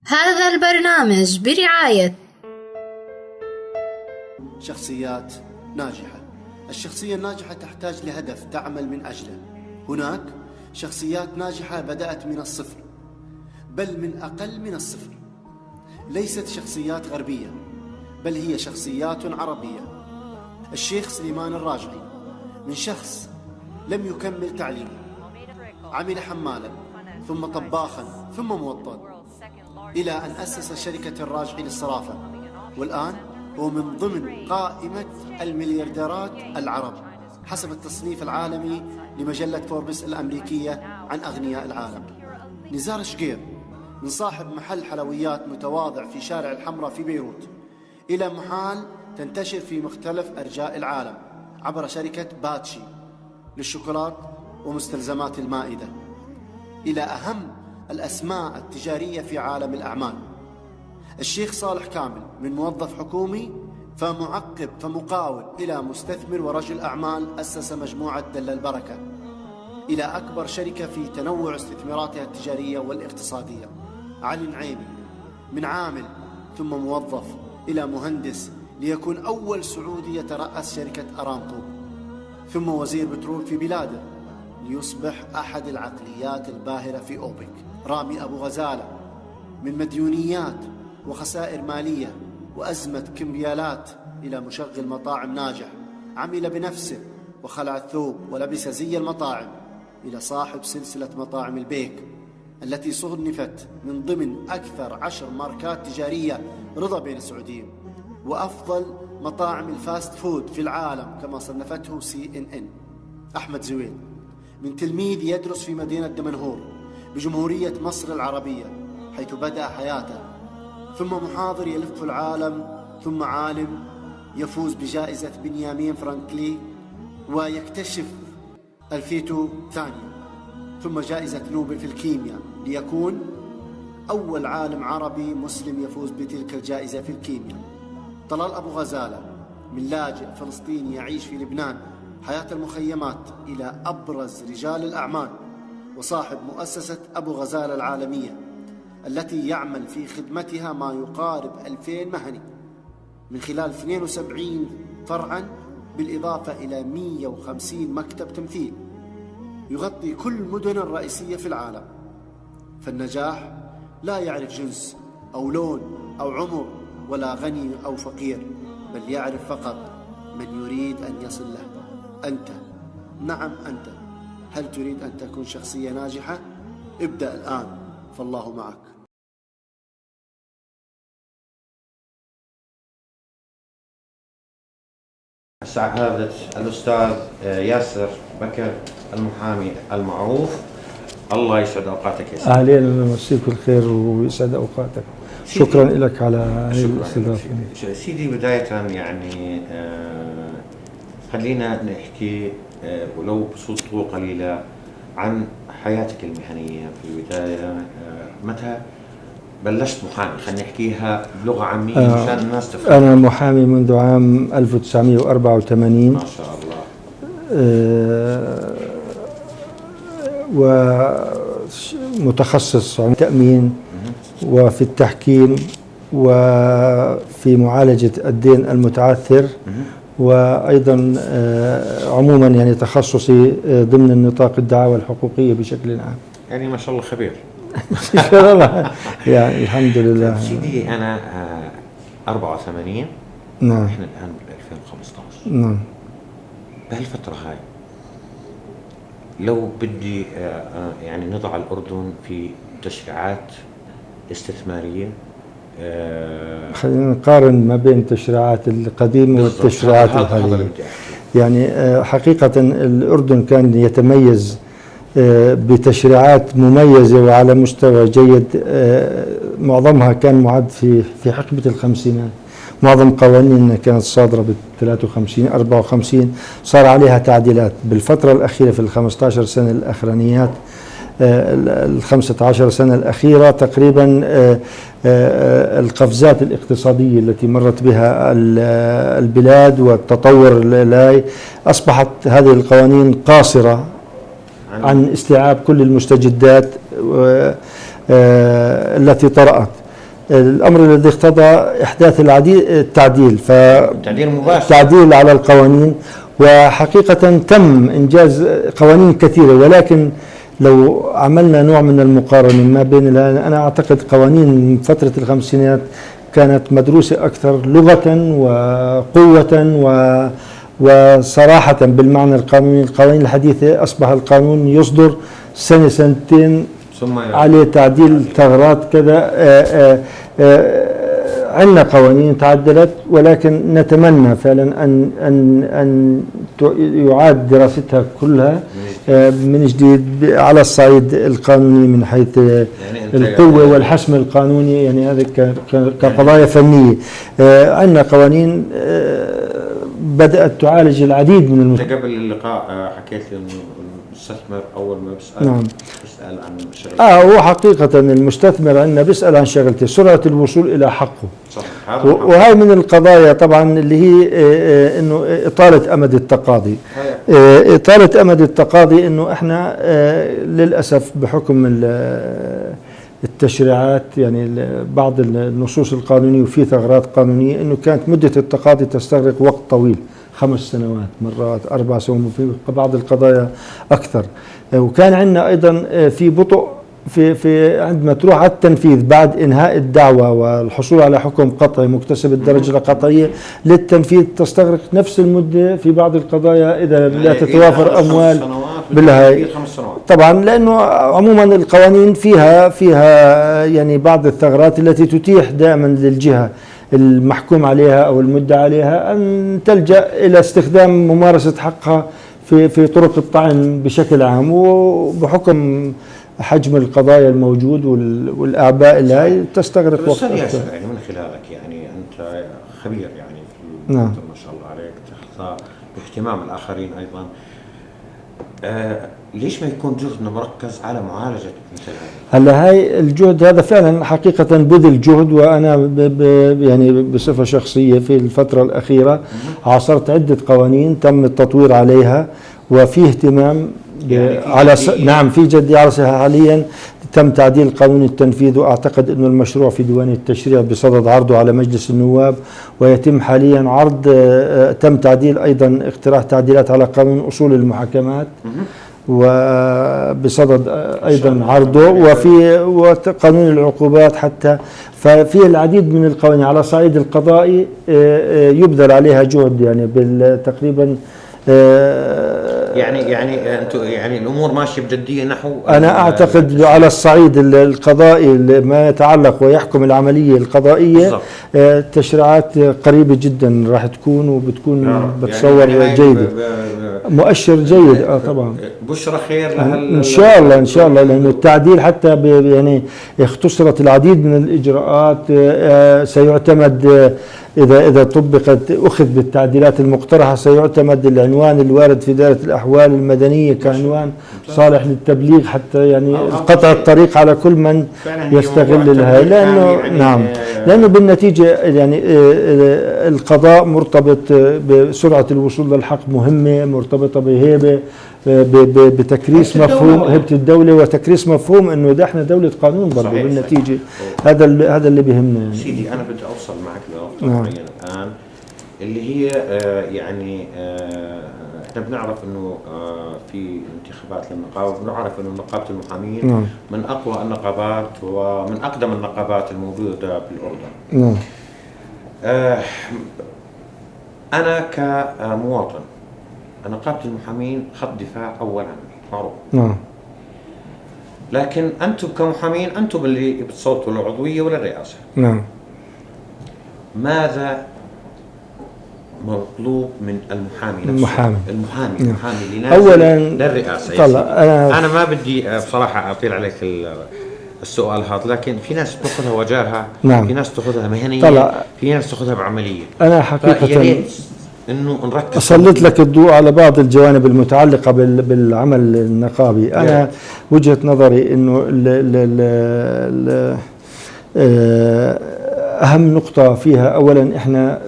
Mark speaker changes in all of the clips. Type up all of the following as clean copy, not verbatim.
Speaker 1: هذا البرنامج برعاية
Speaker 2: شخصيات ناجحة. الشخصية الناجحة تحتاج لهدف تعمل من أجله. هناك شخصيات ناجحة بدأت من الصفر، بل من أقل من الصفر. ليست شخصيات غربية، بل هي شخصيات عربية. الشيخ سليمان الراجحي من شخص لم يكمل تعليمه، عمل حمالا ثم طباخا ثم موطن، إلى أن أسس شركة الراجحي للصرافة، والآن هو من ضمن قائمة المليارديرات العرب حسب التصنيف العالمي لمجلة فوربس الأمريكية عن أغنياء العالم. نزار شقير من صاحب محل حلويات متواضع في شارع الحمراء في بيروت، إلى محال تنتشر في مختلف أرجاء العالم عبر شركة باتشي للشوكولات ومستلزمات المائدة، إلى أهم الأسماء التجارية في عالم الأعمال. الشيخ صالح كامل من موظف حكومي فمعقب فمقاول إلى مستثمر ورجل أعمال أسس مجموعة دل البركة، إلى أكبر شركة في تنوع استثماراتها التجارية والاقتصادية. علي نعيمي من عامل ثم موظف إلى مهندس ليكون أول سعودي يترأس شركة أرامكو، ثم وزير بترول في بلاده ليصبح أحد العقليات الباهرة في أوبك. رامي أبو غزالة من مديونيات وخسائر مالية وأزمة كمبيالات إلى مشغل مطاعم ناجح، عمل بنفسه وخلع الثوب ولبس زي المطاعم، إلى صاحب سلسلة مطاعم البيك التي صنفت من ضمن أكثر 10 ماركات تجارية رضا بين السعوديين، وأفضل مطاعم الفاست فود في العالم كما صنفته CNN. أحمد زويل من تلميذ يدرس في مدينة دمنهور بجمهورية مصر العربية حيث بدأ حياته، ثم محاضر يلف العالم، ثم عالم يفوز بجائزة بنيامين فرانكلي ويكتشف الفيتو ثانية، ثم جائزة نوبل في الكيمياء ليكون أول عالم عربي مسلم يفوز بتلك الجائزة في الكيمياء. طلال أبو غزالة من لاجئ فلسطيني يعيش في لبنان حياة المخيمات إلى أبرز رجال الأعمال وصاحب مؤسسة أبو غزالة العالمية التي يعمل في خدمتها ما يقارب 2000 مهني من خلال 72 فرعا بالإضافة إلى 150 مكتب تمثيل يغطي كل المدن الرئيسية في العالم. فالنجاح لا يعرف جنس أو لون أو عمر ولا غني أو فقير، بل يعرف فقط من يريد أن يصل له. أنت، نعم أنت، هل تريد أن تكون شخصية ناجحة؟ ابدأ الآن، فالله معك.
Speaker 3: سعادة الأستاذ ياسر بكر المحامي المعروف، الله يسعد أوقاتك يا سيدي.
Speaker 4: أهلين ومسيك بالخير ويسعد أوقاتك. شكرا لك على هذه الاستضافة.
Speaker 3: سيدي بداية يعني خلينا نحكي ولو بسطوة قليلة عن حياتك المهنية في البداية. متى بلشت محامي؟ خلينا نحكيها بلغة عامية مشان الناس تفهم.
Speaker 4: أنا محامي منذ عام 1984
Speaker 3: ما شاء الله.
Speaker 4: ومتخصص في التأمين وفي التحكيم وفي معالجة الدين المتعثر، وأيضا عموما يعني تخصصي ضمن النطاق الدعاوى الحقوقية بشكل عام.
Speaker 3: يعني ما شاء الله خبير.
Speaker 4: ان شاء الله يعني الحمد لله.
Speaker 3: سيدي انا 84.
Speaker 4: نعم.
Speaker 3: احنا الان بال 2015.
Speaker 4: نعم.
Speaker 3: بهالفتره هاي لو بدي يعني نضع الأردن في تشريعات استثمارية،
Speaker 4: خلينا نقارن ما بين التشريعات القديمة والتشريعات الحالية. يعني حقيقة الأردن كان يتميز بتشريعات مميزة وعلى مستوى جيد، معظمها كان معد في حقبة الخمسينات. معظم قوانين كانت صادرة بال 53 54 صار عليها تعديلات. بالفترة الأخيرة في ال 15 سنة الأخرانيات، ال 15 سنة الأخيرة تقريبا، القفزات الاقتصادية التي مرت بها البلاد والتطور اللاي أصبحت هذه القوانين قاصرة عن استيعاب كل المستجدات التي طرأت. الأمر الذي اقتضى إحداث التعديل تعديل على القوانين، وحقيقة تم إنجاز قوانين كثيرة. ولكن لو عملنا نوع من المقارنة ما بين، أنا أعتقد قوانين فترة الخمسينات كانت مدروسة أكثر لغة وقوة وصراحة بالمعنى القانوني. القوانين الحديثة أصبح القانون يصدر سنة سنتين عليه تعديل ثغرات كذا. عندنا قوانين تعدلت، ولكن نتمنى فعلا أن يعاد دراستها كلها من جديد على الصعيد القانوني من حيث القوة والحسم القانوني. يعني هذا كقضايا فنية. عندنا قوانين بدأت تعالج العديد من
Speaker 3: المشكلات. قبل اللقاء حكيت لي انه المستثمر اول ما بيسأل
Speaker 4: نعم.
Speaker 3: بيسأل عن شغلته.
Speaker 4: هو حقيقة المستثمر عندنا بيسأل عن شغلته، سرعة الوصول إلى حقه.
Speaker 3: صح.
Speaker 4: وهي من القضايا طبعا اللي هي انه إطالة أمد التقاضي. إطالة أمد التقاضي انه احنا للأسف بحكم التشريعات، يعني بعض النصوص القانونية وفي ثغرات قانونية، انه كانت مدة التقاضي تستغرق وقت طويل، 5 سنوات، مرات 4 سنوات، في بعض القضايا أكثر. وكان عندنا أيضا في بطء في عندما تروح على التنفيذ بعد إنهاء الدعوة والحصول على حكم قطعي مكتسب الدرجة القطعية للتنفيذ تستغرق نفس المدة في بعض القضايا إذا لا تتوافر أموال بالهاي. طبعا لأنه عموما القوانين فيها يعني بعض الثغرات التي تتيح دائما للجهة المحكوم عليها أو المدعى عليها أن تلجأ إلى استخدام ممارسة حقها في طرق الطعن بشكل عام، وبحكم حجم القضايا الموجود والأعباء اللي هي تستغرق وقت
Speaker 3: أكثر. يعني من خلالك، يعني أنت خبير يعني في
Speaker 4: نعم.
Speaker 3: ما شاء الله عليك، تحظى باهتمام الآخرين أيضا. ليش ما يكون جهدنا مركز على معالجة مثل هذا؟
Speaker 4: هلا هاي الجهد هذا فعلا حقيقة بذل جهد، وأنا يعني بصفة شخصية في الفترة الأخيرة عاصرت عدة قوانين تم التطوير عليها وفي اهتمام
Speaker 3: يعني
Speaker 4: نعم في جدية على حاليا. تم تعديل قانون التنفيذ، وأعتقد أنه المشروع في ديوان التشريع بصدد عرضه على مجلس النواب، ويتم حاليا عرض تم تعديل أيضا اقتراح تعديلات على قانون أصول المحاكمات وبصدد أيضا عرضه، وفي قانون العقوبات حتى. ففي العديد من القوانين على صعيد القضائي يبذل عليها جهد، يعني تقريبا
Speaker 3: يعني انتم يعني الامور ماشيه بجديه نحو.
Speaker 4: انا اعتقد على الصعيد القضائي ما يتعلق ويحكم العمليه القضائيه تشريعات قريبه جدا راح تكون، وبتكون بتصور يعني جيده، مؤشر جيد. طبعا
Speaker 3: بشرى خير
Speaker 4: ان شاء الله، ان شاء الله، لانه التعديل حتى يعني اختصرت العديد من الاجراءات. سيعتمد إذا طبقت أخذ بالتعديلات المقترحة سيعتمد العنوان الوارد في دائرة الأحوال المدنية كعنوان صالح للتبليغ، حتى يعني قطع الطريق على كل من يستغل لها. لأنه نعم، لأنه بالنتيجة يعني القضاء مرتبط بسرعة الوصول للحق، مهمة مرتبطة بهيبة، بتكريس مفهوم هيبة الدولة وتكريس مفهوم انه ده احنا دولة قانون برضه بالنتيجة. هذا اللي بيهمنا يعني.
Speaker 3: سيدي انا بدي اوصل معك لنقطة معينة الان اللي هي يعني احنا بنعرف انه في انتخابات للنقابه، بنعرف انه نقابه المحامين من اقوى النقابات ومن اقدم النقابات الموجوده بالاردن. انا كمواطن، نقابه المحامين خط دفاع اول عني معروف. لكن انتم كمحامين انتم اللي بتصوتوا للعضويه ولا الرئاسه. ماذا مطلوب من المحامي نفسه؟ المحامي اللي نازل أولاً للرئاسة. أنا ما بدي بصراحة أطيل عليك السؤال هذا، لكن في ناس تأخذها وجاهة، في ناس تأخذها مهنية، في ناس تأخذها بعملية.
Speaker 4: أنا حقيقة
Speaker 3: إنه نركز،
Speaker 4: أسلط لك الضوء على بعض الجوانب المتعلقة بالعمل النقابي. أنا وجهة نظري إنه أهم نقطة فيها أولاً إحنا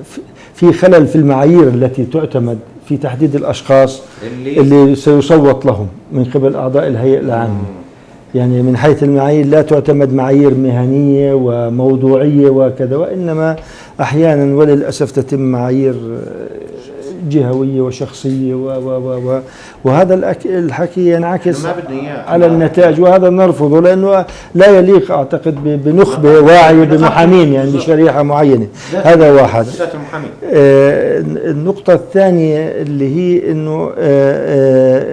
Speaker 4: في خلل في المعايير التي تعتمد في تحديد الأشخاص اللي سيصوت لهم من قبل أعضاء الهيئة العامة. يعني من حيث المعايير لا تعتمد معايير مهنية وموضوعية وكذا، وإنما أحيانا وللأسف تتم معايير جهوية وشخصية وهذا الحكي ينعكس على النتائج، وهذا نرفضه لأنه لا يليق أعتقد بنخبة واعية بمحامين يعني بشريحة معينة. هذا واحد. النقطة الثانية اللي هي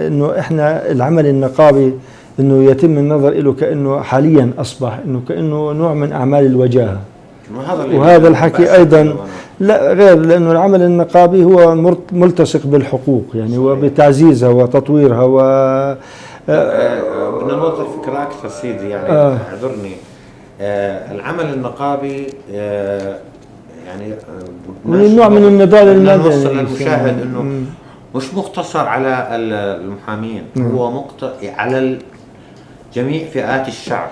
Speaker 4: إنه إحنا العمل النقابي إنه يتم النظر له كأنه حاليا أصبح إنه كأنه نوع من أعمال الوجاهة، وهذا الحكي أيضا لا غير، لأنه العمل النقابي هو ملتصق بالحقوق يعني وبتعزيزها وتطويرها
Speaker 3: بدنا نوضح فكرة أكثر سيدي يعني اعذرني. العمل النقابي يعني
Speaker 4: من نوع من النضال المدني
Speaker 3: للمشاهد إنه مش مقتصر على المحامين، هو على جميع فئات الشعب،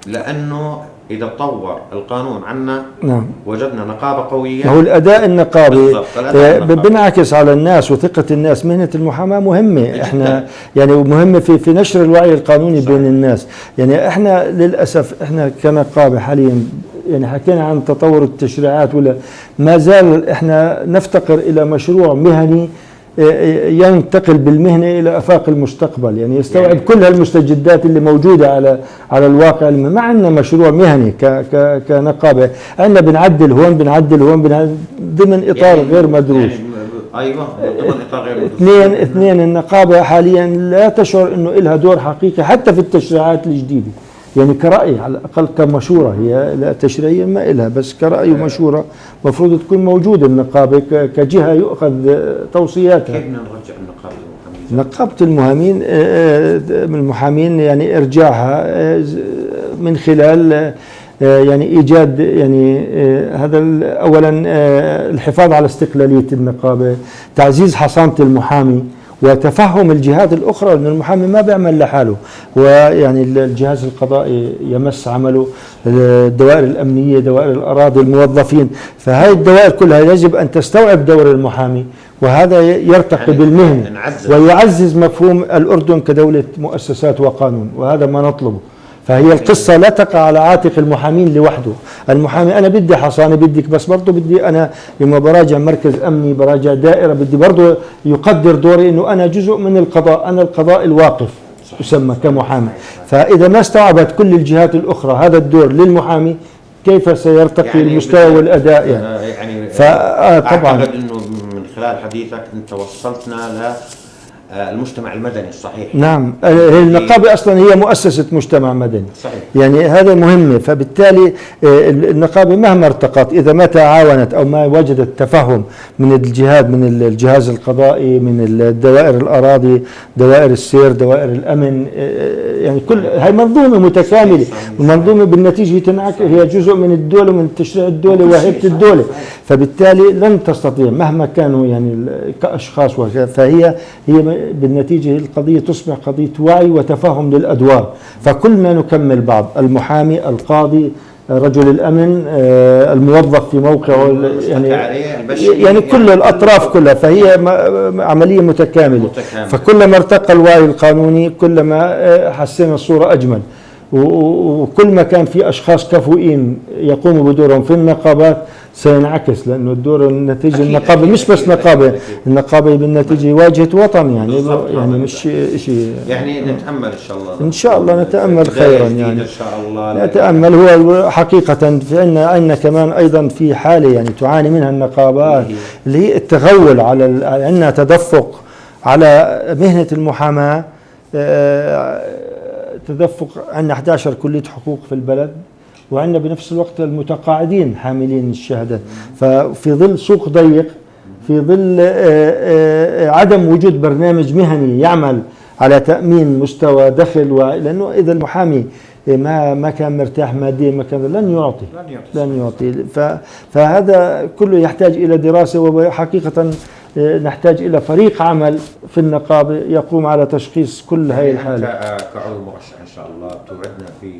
Speaker 3: لأنه إذا طور القانون عنا وجدنا نقابة قوية.
Speaker 4: هو الأداء النقابي بنعكس على الناس وثقة الناس. مهنة المحاماة مهمة، احنا يعني مهمة في نشر الوعي القانوني بين الناس. يعني احنا للأسف احنا كنقابة حاليا يعني حكينا عن تطور التشريعات ولا ما زال احنا نفتقر إلى مشروع مهني ينتقل بالمهنة إلى آفاق المستقبل، يعني يستوعب كل هالمستجدات اللي موجودة على الواقع. ما عندنا مشروع مهني كنقابة، عندنا بنعدل هون بنعدل هون ضمن إطار
Speaker 3: يعني
Speaker 4: غير مدروس.
Speaker 3: أيوة ضمن إطار غير مدروس.
Speaker 4: اثنين النقابة حاليا لا تشعر إنه إلها دور حقيقي حتى في التشريعات الجديدة، يعني كرأي على الأقل كمشورة، هي لا تشريعيا ما إلها بس كرأي ومشورة مفروض تكون موجودة النقابة كجهة يؤخذ توصياتها.
Speaker 3: كيف بدنا نرجع
Speaker 4: نقابة المحامين يعني إرجاعها من خلال يعني إيجاد يعني هذا أولا الحفاظ على استقلالية النقابة، تعزيز حصانة المحامي وتفهم الجهات الأخرى أن المحامي ما بيعمل لحاله، ويعني الجهاز القضائي يمس عمله، الدوائر الأمنية، دوائر الأراضي، الموظفين، فهذه الدوائر كلها يجب أن تستوعب دور المحامي، وهذا يرتقي بالمهنة ويعزز مفهوم الأردن كدولة مؤسسات وقانون، وهذا ما نطلبه. فهي القصة لا تقع على عاتق المحامين لوحده. المحامي أنا بدي حصانة بدك، بس برضه بدي أنا لما براجع مركز أمني براجع دائرة بدي برضه يقدر دوري إنه أنا جزء من القضاء، أنا القضاء الواقف يسمى كمحامي. فإذا ما استوعبت كل الجهات الأخرى هذا الدور للمحامي كيف سيرتقي يعني المستوى والأداء
Speaker 3: يعني
Speaker 4: طبعا.
Speaker 3: أعتقد إنه من خلال حديثك أنت وصلتنا المجتمع المدني الصحيح.
Speaker 4: نعم، النقابة أصلا هي مؤسسة مجتمع مدني صحيح. يعني هذا مهمة. فبالتالي النقابة مهما ارتقت إذا ما تعاونت أو ما وجدت تفهم من الجهات، من الجهاز القضائي، من الدوائر الأراضي، دوائر السير، دوائر الأمن، يعني كل هاي منظومة متكاملة، ومنظومة بالنتيجة تنعكس هي جزء من الدولة ومن تشريع الدولة وهيبة الدولة. فبالتالي لن تستطيع مهما كانوا يعني كأشخاص، فهي بالنتيجة القضية تصبح قضية وعي وتفهم للأدوار، فكلنا نكمل بعض، المحامي، القاضي، رجل الأمن، الموظف في موقعه، يعني كل الأطراف كلها، فهي عملية متكاملة. فكلما ارتقى الوعي القانوني كلما حسنا الصورة أجمل، وكل ما كان في أشخاص كفؤين يقوموا بدورهم في النقابات سينعكس، لانه الدور النتيجه النقابه
Speaker 3: أكيد
Speaker 4: مش بس
Speaker 3: أكيد
Speaker 4: نقابه،
Speaker 3: أكيد.
Speaker 4: النقابه بالنتيجه واجهه وطن يعني
Speaker 3: بالضبط.
Speaker 4: يعني مش شيء
Speaker 3: يعني نتامل ان شاء الله،
Speaker 4: ان شاء الله نتامل خيرا يعني
Speaker 3: ان شاء الله
Speaker 4: نتامل. هو حقيقه في عندنا كمان ايضا في حاله يعني تعاني منها النقابات اللي هي التغول على عندنا تدفق على مهنه المحاماه. تدفق عندنا 11 كليه حقوق في البلد، وعندنا بنفس الوقت المتقاعدين حاملين الشهادات. ففي ظل سوق ضيق، في ظل عدم وجود برنامج مهني يعمل على تأمين مستوى دخل، لأنه إذا المحامي ما كان مرتاح ماديا ما كان لن يعطي. فهذا كله يحتاج إلى دراسة، وحقيقة نحتاج إلى فريق عمل في النقابة يقوم على تشخيص كل هذه الحالة.
Speaker 3: كعضو مرشح إن شاء الله توعدنا في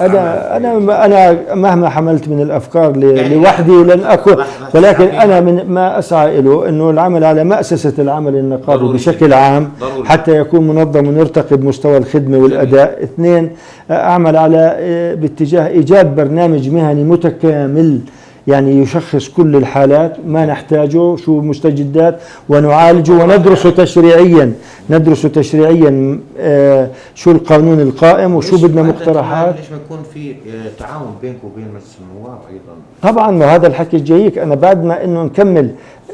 Speaker 4: أنا مهما حملت من الأفكار لوحدي ولن أكون، ولكن أنا من ما أسعى له أنه العمل على مأسسة العمل النقابي بشكل عام حتى يكون منظم ونرتقي بمستوى الخدمة والأداء. 2 أعمل على باتجاه إيجاد برنامج مهني متكامل يعني يشخص كل الحالات ما نحتاجه، شو مستجدات، ونعالجه وندرسه تشريعيا. شو القانون القائم وشو بدنا مقترحات.
Speaker 3: ليش ما يكون في تعاون بينك وبين مجلس النواب ايضا؟
Speaker 4: طبعا، وهذا الحكي جايك. انا بعد ما انه نكمل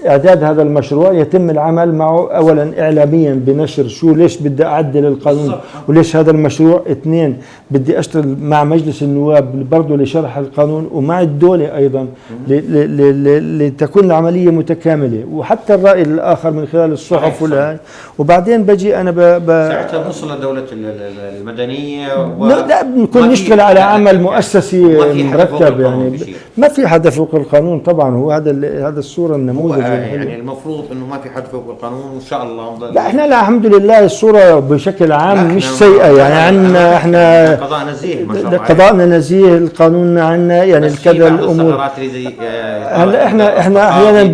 Speaker 4: اعداد هذا المشروع يتم العمل معه اولا اعلاميا بنشر شو ليش بدي اعدل القانون وليش هذا المشروع. 2 بدي اشتغل مع مجلس النواب برضه لشرح القانون ومع الدولة ايضا لتكون العملية متكاملة، وحتى الرأي الاخر من خلال الصحف والهاي. وبعدين بجي انا
Speaker 3: ساعتها بنوصل لدولة المدنية
Speaker 4: لا بنكون نشتغل على عمل مؤسسي مرتب يعني. ما في حدا فوق القانون طبعا، هو هذا الصورة النموذج
Speaker 3: يعني المفروض انه ما في حد فوق القانون وان شاء الله.
Speaker 4: لا احنا الحمد لله الصورة بشكل عام مش سيئة يعني. عندنا احنا
Speaker 3: قضاء نزيه ما شاء الله،
Speaker 4: قضاءنا نزيه، القانون عندنا يعني كذا الامور. هلا احنا احيانا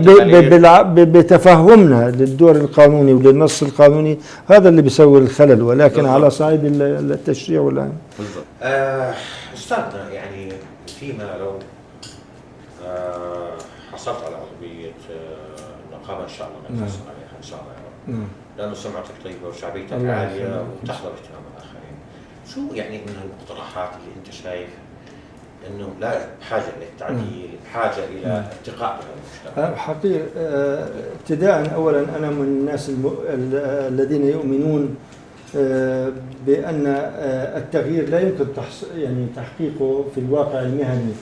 Speaker 4: بتفهمنا للدور القانوني وللنص القانوني هذا اللي بيسوي الخلل، ولكن بالضبط. على صعيد التشريع والآن
Speaker 3: بالضبط. استاذنا يعني فيما لو حصلت على عضوية النقابة ان شاء الله نتحصل عليها ان شاء الله، لانه سمعتك طيبة وشعبيتك عالية وتحضر اهتمام الاخرين. شو يعني من المقترحات اللي انت شايف انه لا بحاجه للتعديل، بحاجه الى ارتقاء بهذا المجتمع؟
Speaker 4: حقيقة ابتداء اولا انا من الناس الذين يؤمنون بان التغيير لا يمكن يعني تحقيقه في الواقع المهني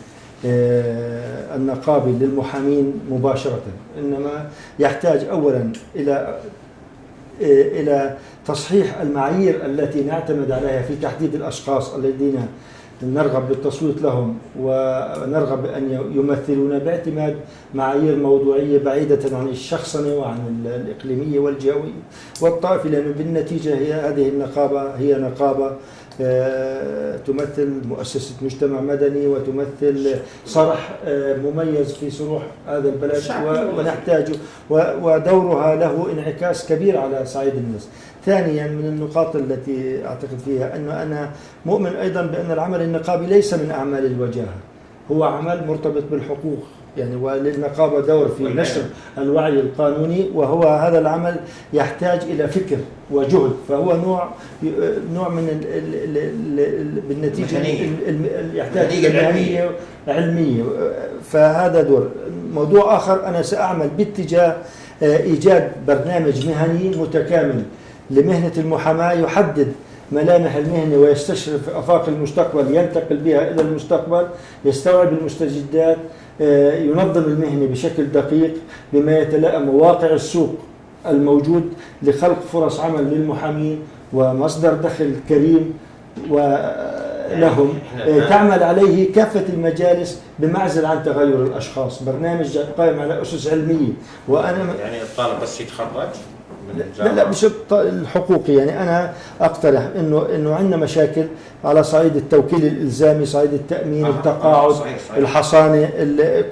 Speaker 4: النقابي للمحامين مباشرة، انما يحتاج اولا الى تصحيح المعايير التي نعتمد عليها في تحديد الاشخاص الذين نرغب بالتصويت لهم ونرغب أن يمثلونا باعتماد معايير موضوعية بعيدة عن الشخصنة وعن الإقليمية والجهوية والطائفية، لأنه بالنتيجة هذه النقابة هي نقابة تمثل مؤسسة مجتمع مدني وتمثل صرح مميز في صروح هذا البلد ونحتاجه، ودورها له انعكاس كبير على صعيد الناس. ثانيا من النقاط التي أعتقد فيها أنه أنا مؤمن أيضا بأن العمل النقابي ليس من أعمال الوجاهة، هو عمل مرتبط بالحقوق يعني، وللنقابة دور في نشر الوعي القانوني، وهو هذا العمل يحتاج إلى فكر وجهد، فهو نوع من بالنتيجة يحتاج إلى علمية، فهذا دور. موضوع آخر أنا سأعمل باتجاه إيجاد برنامج مهني متكامل لمهنة المحاماة يحدد ملامح المهنة ويستشرف آفاق المستقبل، ينتقل بها إلى المستقبل، يستوعب المستجدات، ينظم المهنة بشكل دقيق بما يتلائم واقع السوق الموجود لخلق فرص عمل للمحامين ومصدر دخل كريم ولهم تعمل عليه كافة المجالس بمعزل عن تغير الأشخاص، برنامج قائم على أسس علمية. وأنا
Speaker 3: يعني الطالب بس يتخرج
Speaker 4: لا مش الحقوقي، يعني أنا أقترح إنه عندنا مشاكل على صعيد التوكيل الإلزامي، صعيد التأمين، التقاعد، صحيح. الحصانة،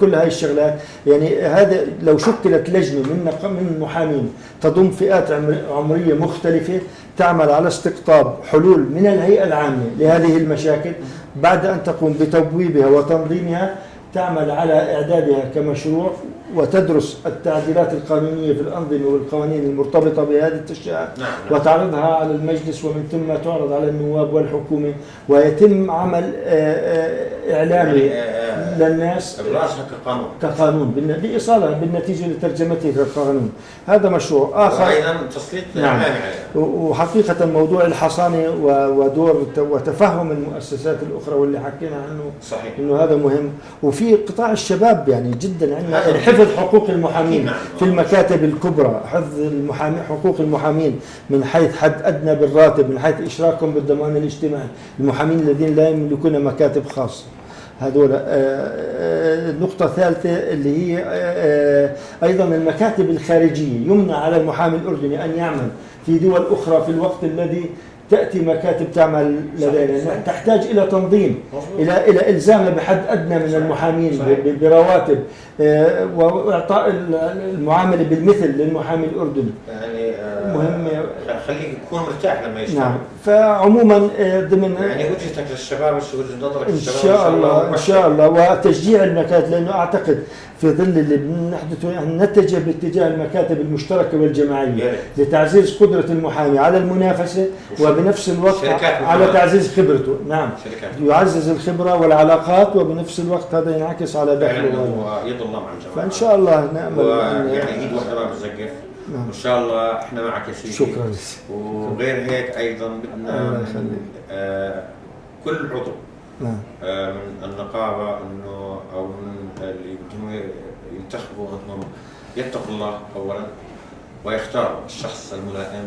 Speaker 4: كل هاي الشغلات. يعني هذا لو شكلت لجنة من محامين تضم فئات عمرية مختلفة تعمل على استقطاب حلول من الهيئة العامة لهذه المشاكل بعد أن تقوم بتبويبها وتنظيمها تعمل على إعدادها كمشروع وتدرس التعديلات القانونية في الأنظمة والقوانين المرتبطة بهذه التشريعات وتعرضها على المجلس، ومن ثم تعرض على النواب والحكومة، ويتم عمل إعلامي للناس
Speaker 3: إبرازها
Speaker 4: كقانون بإيصالها بالنتيجة لترجمته كقانون. هذا مشروع آخر،
Speaker 3: وأيضا تسليط إعلامي عليه.
Speaker 4: وحقيقة موضوع الحصانة ودور وتفهم المؤسسات الأخرى واللي حكينا عنه
Speaker 3: صحيح.
Speaker 4: إنه هذا مهم. وفي قطاع الشباب يعني جدا عندنا حفظ حقوق المحامين في المكاتب الكبرى، حفظ حقوق المحامين من حيث حد أدنى بالراتب، من حيث إشراكهم بالضمان الاجتماعي، المحامين الذين لا يملكون مكاتب خاصة. هذول النقطة الثالثة اللي هي أيضا المكاتب الخارجية، يمنع على المحامي الأردني أن يعمل في دول أخرى في الوقت الذي تأتي مكاتب تعمل لدينا. تحتاج إلى تنظيم، إلى إلزام بحد أدنى من المحامين برواتب، وإعطاء المعاملة بالمثل للمحامي الأردني.
Speaker 3: يعني
Speaker 4: مهم
Speaker 3: خليه يكون مرتاح لما يشتغل.
Speaker 4: نعم. فعموما ضمن
Speaker 3: يعني وجهتك للشباب، وجهة نظرك
Speaker 4: إن شاء الله إن شاء الله، وتشجيع المكاتب، لأنه أعتقد في ظل اللي بنحدثه أن نتجه باتجاه المكاتب المشتركة والجماعية لتعزيز قدرة المحامي على المنافسة، وبنفس الوقت على تعزيز خبرته. نعم، يعزز الخبرة والعلاقات، وبنفس الوقت هذا ينعكس على دخله
Speaker 3: ويد الله مع الجماعة.
Speaker 4: فإن شاء الله نأمل
Speaker 3: يعني إيد واحدة ما بتزقف. وإن شاء الله إحنا معك يا سيدي.
Speaker 4: شكرا.
Speaker 3: وغير هيك أيضا بدنا كل عضو من النقابة إنه أو من اللي بدهم ينتخبوا أنهم يتقوا الله أولا ويختاروا الشخص الملائم.